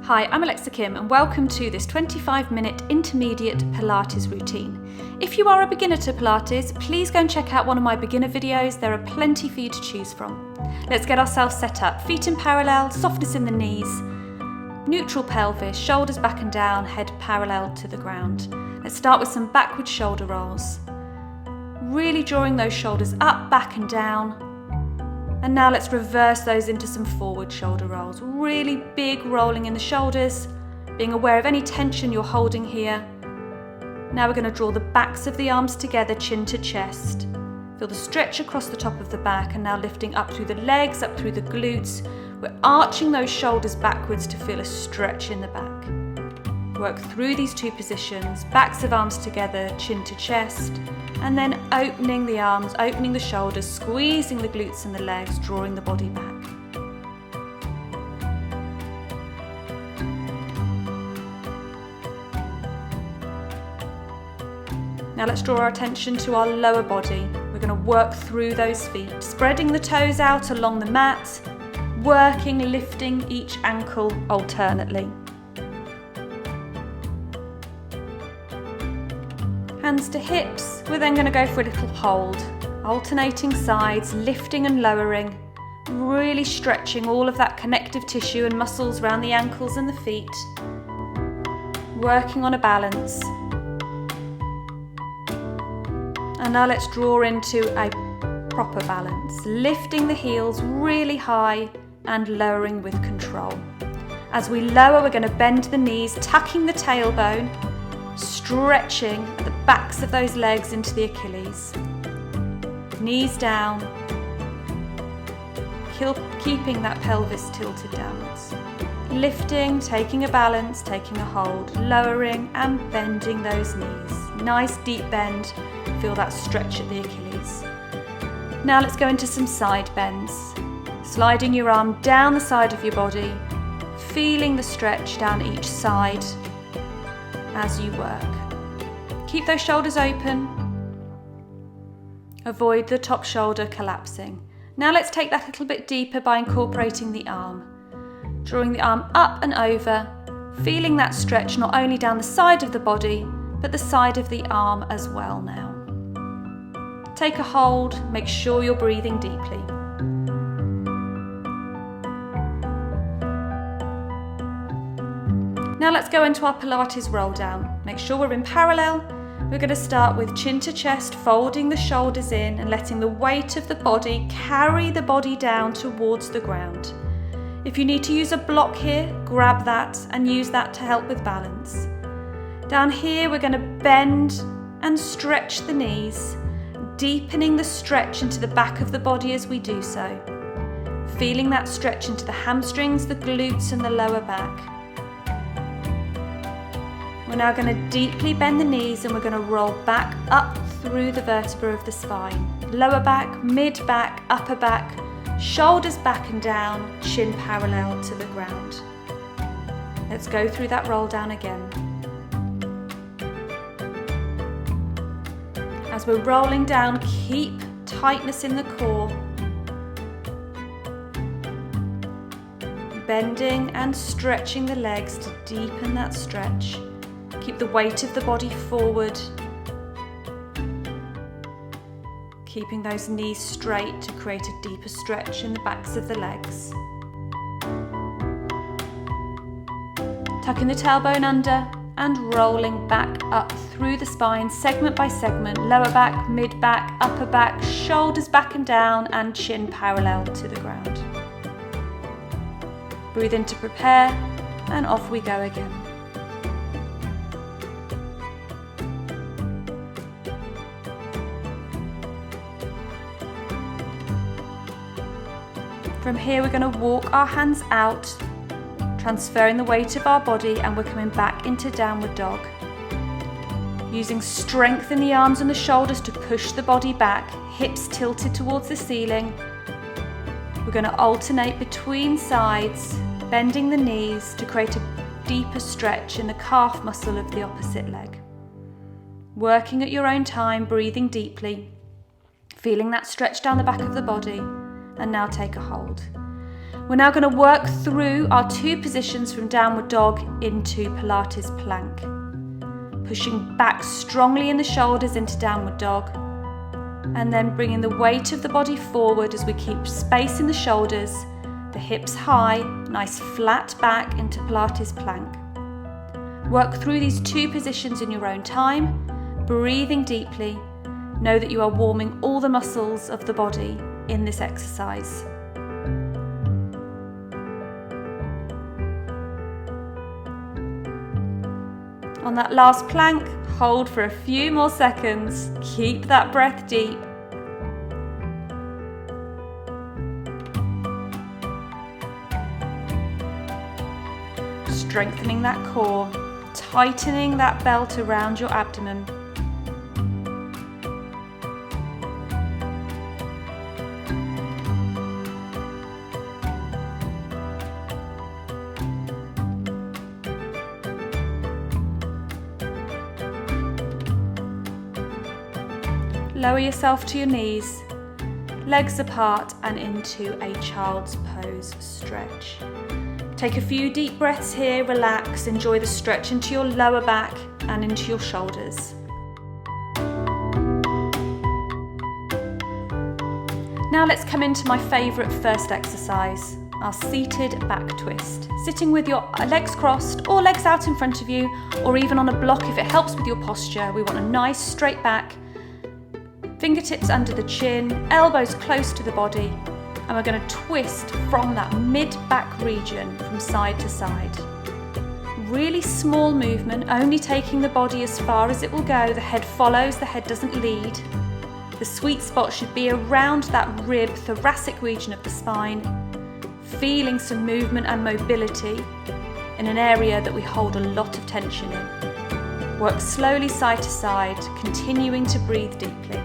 Hi, I'm Alexa Kim and welcome to this 25-minute intermediate Pilates routine. If you are a beginner to Pilates, please go and check out one of my beginner videos. There are plenty for you to choose from. Let's get ourselves set up. Feet in parallel, softness in the knees, neutral pelvis, shoulders back and down, head parallel to the ground. Let's start with some backward shoulder rolls. Really drawing those shoulders up, back and down. And now let's reverse those into some forward shoulder rolls. Really big rolling in the shoulders, being aware of any tension you're holding here. Now we're going to draw the backs of the arms together, chin to chest. Feel the stretch across the top of the back and now lifting up through the legs, up through the glutes. We're arching those shoulders backwards to feel a stretch in the back. Work through these two positions, backs of arms together, chin to chest. And then opening the arms, opening the shoulders, squeezing the glutes and the legs, drawing the body back. Now let's draw our attention to our lower body. We're going to work through those feet, spreading the toes out along the mat, working, lifting each ankle alternately. Hands to hips, we're then going to go for a little hold, alternating sides, lifting and lowering, really stretching all of that connective tissue and muscles around the ankles and the feet, working on a balance. And now let's draw into a proper balance, lifting the heels really high and lowering with control. As we lower, we're going to bend the knees, tucking the tailbone, stretching at the backs of those legs into the Achilles. Knees down, keeping that pelvis tilted downwards. Lifting, taking a balance, taking a hold, lowering and bending those knees. Nice deep bend, feel that stretch at the Achilles. Now let's go into some side bends. Sliding your arm down the side of your body, feeling the stretch down each side as you work. Keep those shoulders open. Avoid the top shoulder collapsing. Now let's take that a little bit deeper by incorporating the arm. Drawing the arm up and over, feeling that stretch not only down the side of the body, but the side of the arm as well now. Take a hold, make sure you're breathing deeply. Now let's go into our Pilates roll down. Make sure we're in parallel. We're going to start with chin to chest, folding the shoulders in and letting the weight of the body carry the body down towards the ground. If you need to use a block here, grab that and use that to help with balance. Down here we're going to bend and stretch the knees, deepening the stretch into the back of the body as we do so. Feeling that stretch into the hamstrings, the glutes and the lower back. We're now going to deeply bend the knees and we're going to roll back up through the vertebra of the spine. Lower back, mid back, upper back, shoulders back and down, chin parallel to the ground. Let's go through that roll down again. As we're rolling down, keep tightness in the core. Bending and stretching the legs to deepen that stretch. Keep the weight of the body forward. Keeping those knees straight to create a deeper stretch in the backs of the legs. Tucking the tailbone under and rolling back up through the spine, segment by segment, lower back, mid back, upper back, shoulders back and down and chin parallel to the ground. Breathe in to prepare and off we go again. From here we're going to walk our hands out, transferring the weight of our body and we're coming back into downward dog. Using strength in the arms and the shoulders to push the body back, hips tilted towards the ceiling. We're going to alternate between sides, bending the knees to create a deeper stretch in the calf muscle of the opposite leg. Working at your own time, breathing deeply, feeling that stretch down the back of the body. And now take a hold. We're now going to work through our two positions from downward dog into Pilates plank. Pushing back strongly in the shoulders into downward dog, and then bringing the weight of the body forward as we keep space in the shoulders, the hips high, nice flat back into Pilates plank. Work through these two positions in your own time, breathing deeply. Know that you are warming all the muscles of the body in this exercise. On that last plank, hold for a few more seconds. Keep that breath deep. Strengthening that core, tightening that belt around your abdomen. Lower yourself to your knees, legs apart and into a child's pose stretch. Take a few deep breaths here, relax, enjoy the stretch into your lower back and into your shoulders. Now let's come into my favourite first exercise, our seated back twist. Sitting with your legs crossed or legs out in front of you, or even on a block if it helps with your posture. We want a nice straight back. Fingertips under the chin, elbows close to the body, and we're going to twist from that mid-back region from side to side. Really small movement, only taking the body as far as it will go. The head follows, the head doesn't lead. The sweet spot should be around that rib, thoracic region of the spine, feeling some movement and mobility in an area that we hold a lot of tension in. Work slowly side to side, continuing to breathe deeply.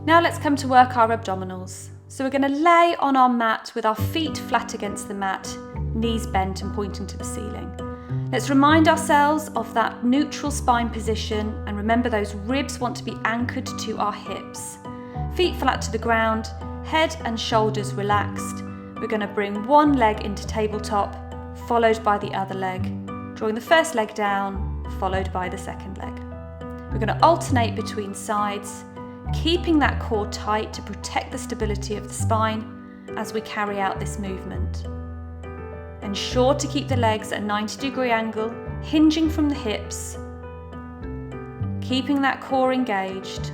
Now let's come to work our abdominals. So we're going to lay on our mat with our feet flat against the mat, knees bent and pointing to the ceiling. Let's remind ourselves of that neutral spine position, and remember those ribs want to be anchored to our hips. Feet flat to the ground, head and shoulders relaxed. We're going to bring one leg into tabletop, followed by the other leg, drawing the first leg down, followed by the second leg. We're going to alternate between sides, keeping that core tight to protect the stability of the spine as we carry out this movement. Ensure to keep the legs at a 90-degree angle, hinging from the hips, keeping that core engaged,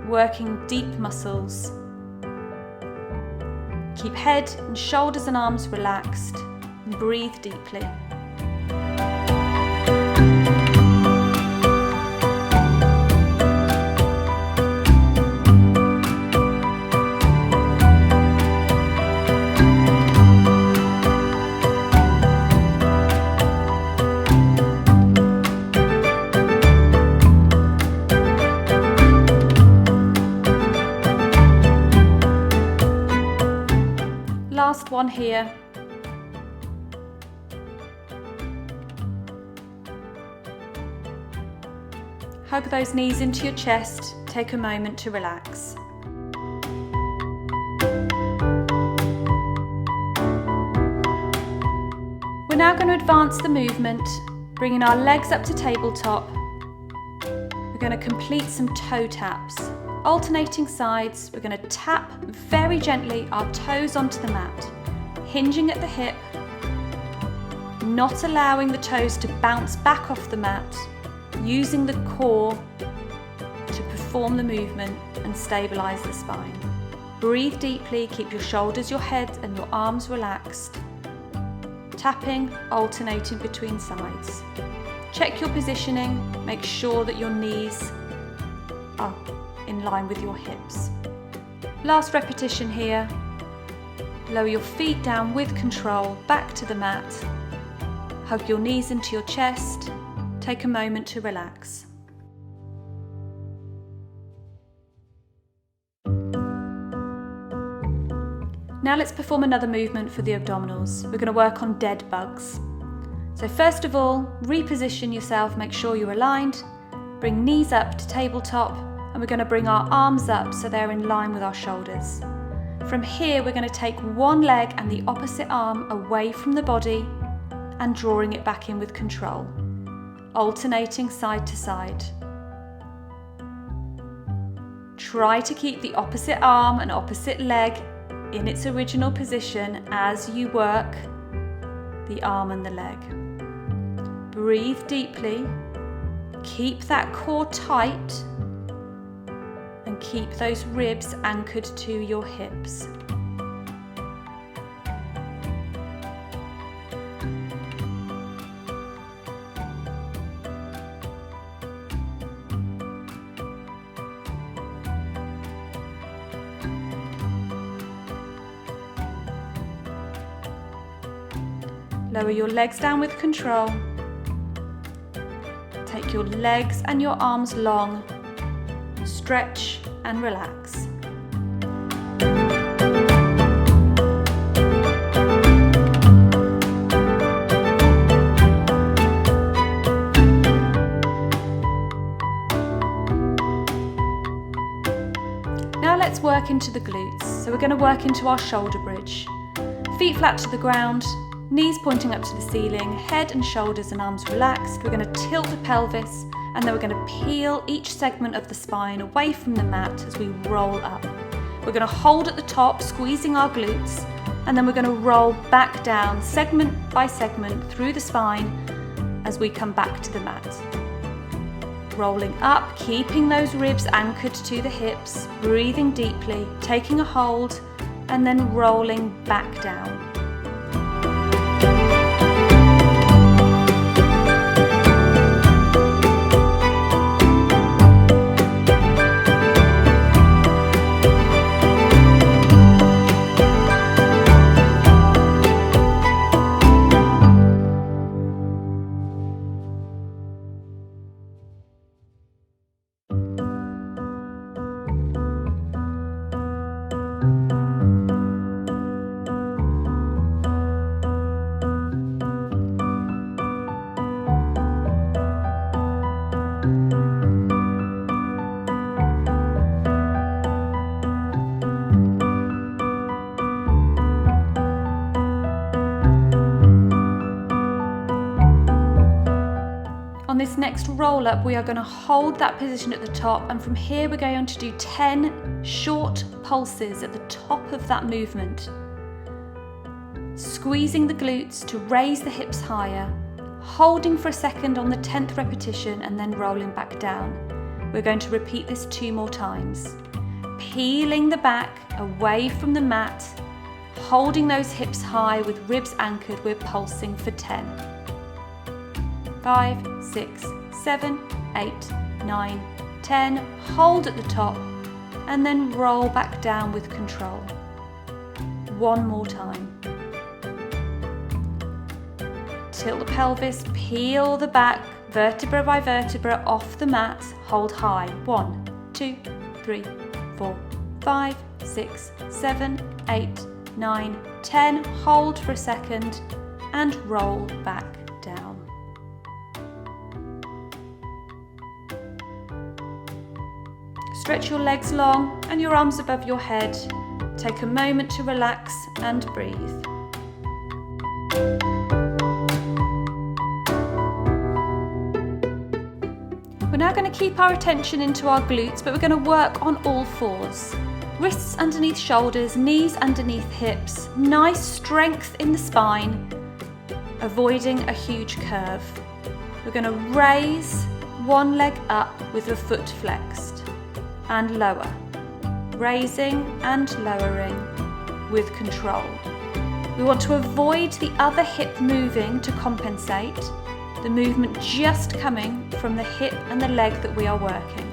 working deep muscles. Keep head and shoulders and arms relaxed and breathe deeply. Last one here. Hug those knees into your chest. Take a moment to relax. We're now going to advance the movement, bringing our legs up to tabletop. We're going to complete some toe taps. Alternating sides, we're going to tap very gently our toes onto the mat, hinging at the hip, not allowing the toes to bounce back off the mat, using the core to perform the movement and stabilise the spine. Breathe deeply, keep your shoulders, your head and your arms relaxed. Tapping, alternating between sides. Check your positioning, make sure that your knees are in line with your hips. Last repetition here. Lower your feet down with control, back to the mat. Hug your knees into your chest. Take a moment to relax. Now let's perform another movement for the abdominals. We're going to work on dead bugs. So first of all, reposition yourself, make sure you're aligned. Bring knees up to tabletop, and we're going to bring our arms up so they're in line with our shoulders. From here, we're going to take one leg and the opposite arm away from the body and drawing it back in with control, alternating side to side. Try to keep the opposite arm and opposite leg in its original position as you work the arm and the leg. Breathe deeply, keep that core tight, and keep those ribs anchored to your hips. Lower your legs down with control. Take your legs and your arms long. Stretch and relax. Now let's work into the glutes. So we're going to work into our shoulder bridge. Feet flat to the ground, knees pointing up to the ceiling, head and shoulders and arms relaxed. We're going to tilt the pelvis, and then we're going to peel each segment of the spine away from the mat as we roll up. We're going to hold at the top, squeezing our glutes, and then we're going to roll back down segment by segment through the spine as we come back to the mat. Rolling up, keeping those ribs anchored to the hips, breathing deeply, taking a hold, and then rolling back down. On this next roll up, we are going to hold that position at the top, and from here we're going to do 10 short pulses at the top of that movement. Squeezing the glutes to raise the hips higher, holding for a second on the 10th repetition and then rolling back down. We're going to repeat this 2 more times. Peeling the back away from the mat, holding those hips high with ribs anchored, we're pulsing for 10. 5, 6, 7, 8, 9, 10. Hold at the top and then roll back down with control. 1 more time. Tilt the pelvis, peel the back, vertebra by vertebra off the mat, hold high. 1, 2, 3, 4, 5, 6, 7, 8, 9, 10. Hold for a second and roll back down. Stretch your legs long and your arms above your head. Take a moment to relax and breathe. We're now going to keep our attention into our glutes, but we're going to work on all fours. Wrists underneath shoulders, knees underneath hips. Nice strength in the spine, avoiding a huge curve. We're going to raise one leg up with the foot flexed and lower, raising and lowering with control. We want to avoid the other hip moving to compensate, the movement just coming from the hip and the leg that we are working.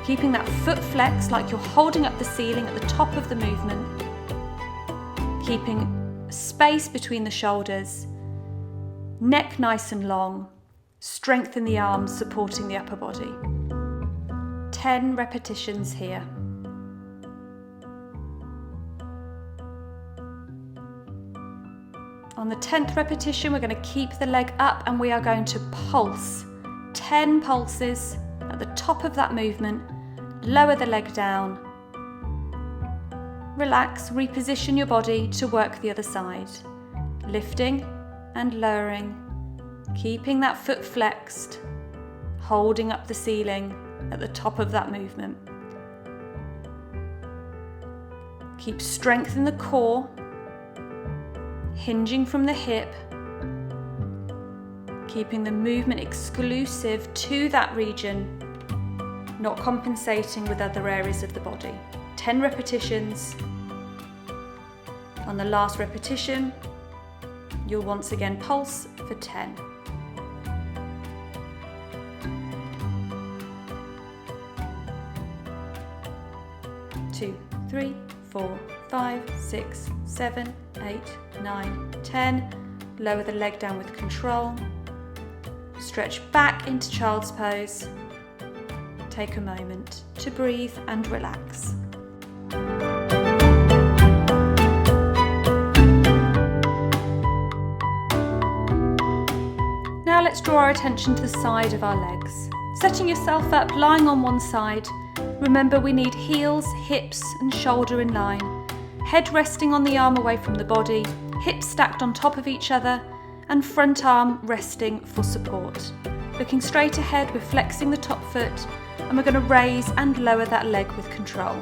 Keeping that foot flexed like you're holding up the ceiling at the top of the movement, keeping space between the shoulders, neck nice and long, strengthen the arms supporting the upper body. 10 repetitions here. On the 10th repetition, we're going to keep the leg up and we are going to pulse. 10 pulses at the top of that movement. Lower the leg down. Relax, reposition your body to work the other side. Lifting and lowering, keeping that foot flexed, holding up the ceiling at the top of that movement. Keep strength in the core, hinging from the hip, keeping the movement exclusive to that region, not compensating with other areas of the body. 10 repetitions. On the last repetition, you'll once again pulse for 10. Two, 3, 4, 5, 6, 7, 8, 9, 10. Lower the leg down with control. Stretch back into child's pose. Take a moment to breathe and relax. Now let's draw our attention to the side of our legs. Setting yourself up, lying on one side. Remember, we need heels, hips and shoulder in line. Head resting on the arm away from the body, hips stacked on top of each other, and front arm resting for support. Looking straight ahead, we're flexing the top foot, and we're going to raise and lower that leg with control.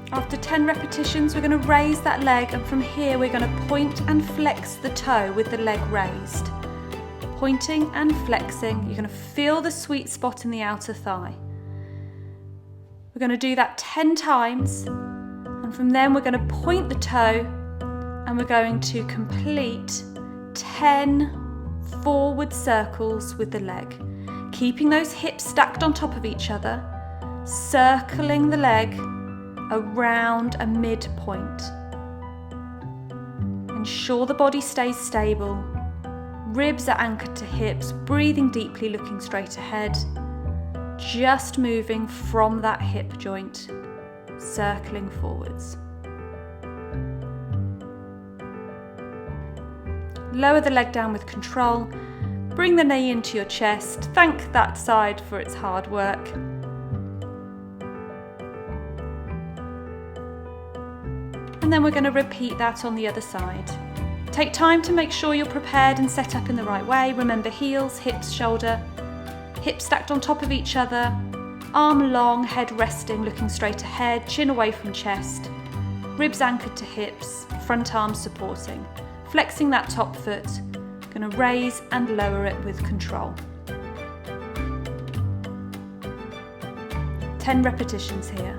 After 10 repetitions, we're going to raise that leg, and from here we're going to point and flex the toe with the leg raised. Pointing and flexing, you're going to feel the sweet spot in the outer thigh. We're going to do that 10 times, and from then we're going to point the toe and we're going to complete 10 forward circles with the leg, keeping those hips stacked on top of each other, circling the leg around a midpoint. Ensure the body stays stable. Ribs are anchored to hips, breathing deeply, looking straight ahead. Just moving from that hip joint, circling forwards. Lower the leg down with control. Bring the knee into your chest. Thank that side for its hard work. And then we're going to repeat that on the other side. Take time to make sure you're prepared and set up in the right way. Remember, heels, hips, shoulder, hips stacked on top of each other, arm long, head resting, looking straight ahead, chin away from chest, ribs anchored to hips, front arm supporting. Flexing that top foot, going to raise and lower it with control. 10 repetitions here.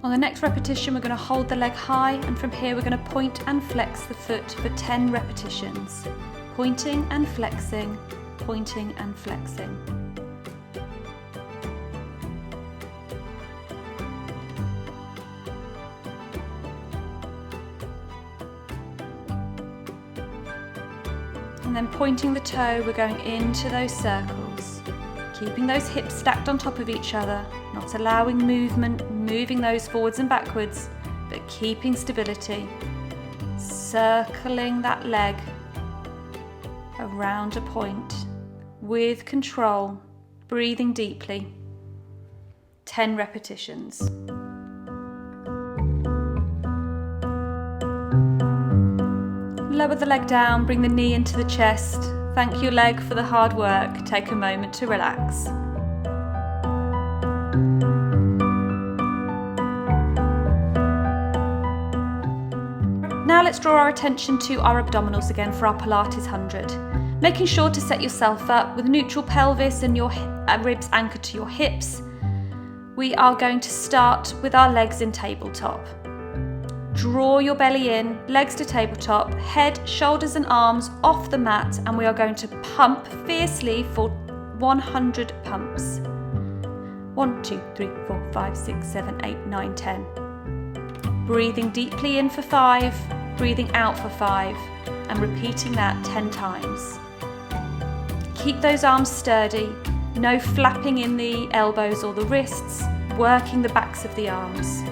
On the next repetition, we're going to hold the leg high, and from here we're going to point and flex the foot for 10 repetitions. Pointing and flexing, pointing and flexing. And then pointing the toe, we're going into those circles, keeping those hips stacked on top of each other, not allowing movement, moving those forwards and backwards, but keeping stability, circling that leg around a point with control, breathing deeply. 10 repetitions. Lower the leg down, bring the knee into the chest. Thank your leg for the hard work. Take a moment to relax. Now let's draw our attention to our abdominals again for our Pilates 100. Making sure to set yourself up with neutral pelvis and your ribs anchored to your hips. We are going to start with our legs in tabletop. Draw your belly in, legs to tabletop, head, shoulders and arms off the mat, and we are going to pump fiercely for 100 pumps. 1, 2, 3, 4, 5, 6, 7, 8, 9, 10. Breathing deeply in for 5, breathing out for 5, and repeating that 10 times. Keep those arms sturdy, no flapping in the elbows or the wrists, working the backs of the arms.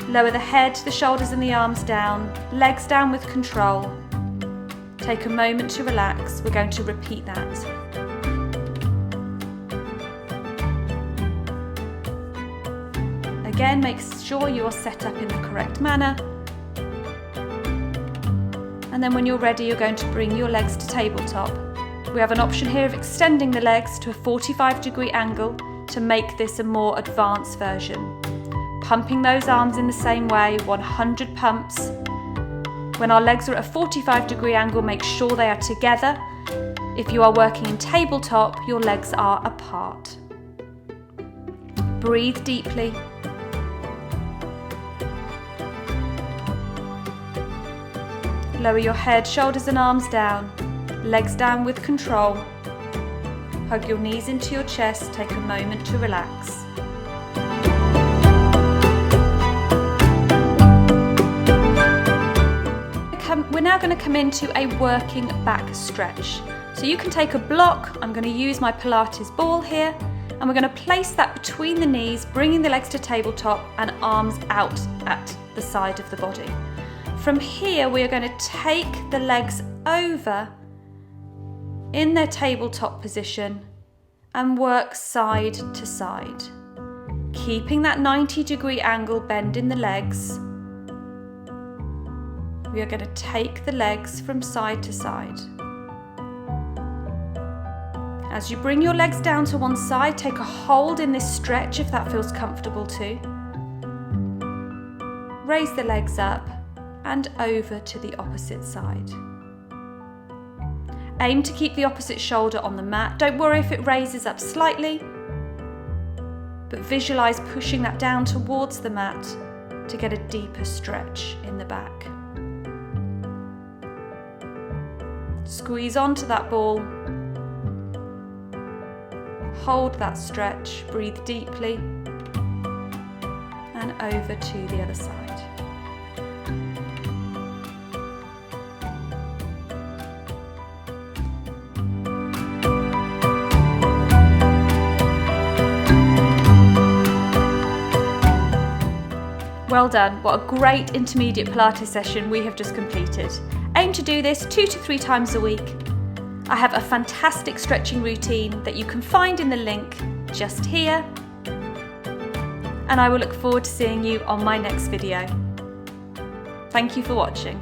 Lower the head, the shoulders and the arms down, legs down with control. Take a moment to relax. We're going to repeat that. Again, make sure you are set up in the correct manner. And then when you're ready, you're going to bring your legs to tabletop. We have an option here of extending the legs to a 45-degree angle to make this a more advanced version. Pumping those arms in the same way, 100 pumps. When our legs are at a 45-degree angle, make sure they are together. If you are working in tabletop, your legs are apart. Breathe deeply. Lower your head, shoulders and arms down, legs down with control. Hug your knees into your chest, take a moment to relax. We're now going to come into a working back stretch. So you can take a block, I'm going to use my Pilates ball here, and we're going to place that between the knees, bringing the legs to tabletop and arms out at the side of the body. From here, we are going to take the legs over in their tabletop position and work side to side. Keeping that 90-degree angle bend in the legs, we are going to take the legs from side to side. As you bring your legs down to one side, take a hold in this stretch if that feels comfortable too. Raise the legs up and over to the opposite side. Aim to keep the opposite shoulder on the mat. Don't worry if it raises up slightly, but visualize pushing that down towards the mat to get a deeper stretch in the back. Squeeze onto that ball. Hold that stretch, breathe deeply, and over to the other side. Well done, what a great intermediate Pilates session we have just completed. Aim to do this 2 to 3 times a week. I have a fantastic stretching routine that you can find in the link just here. And I will look forward to seeing you on my next video. Thank you for watching.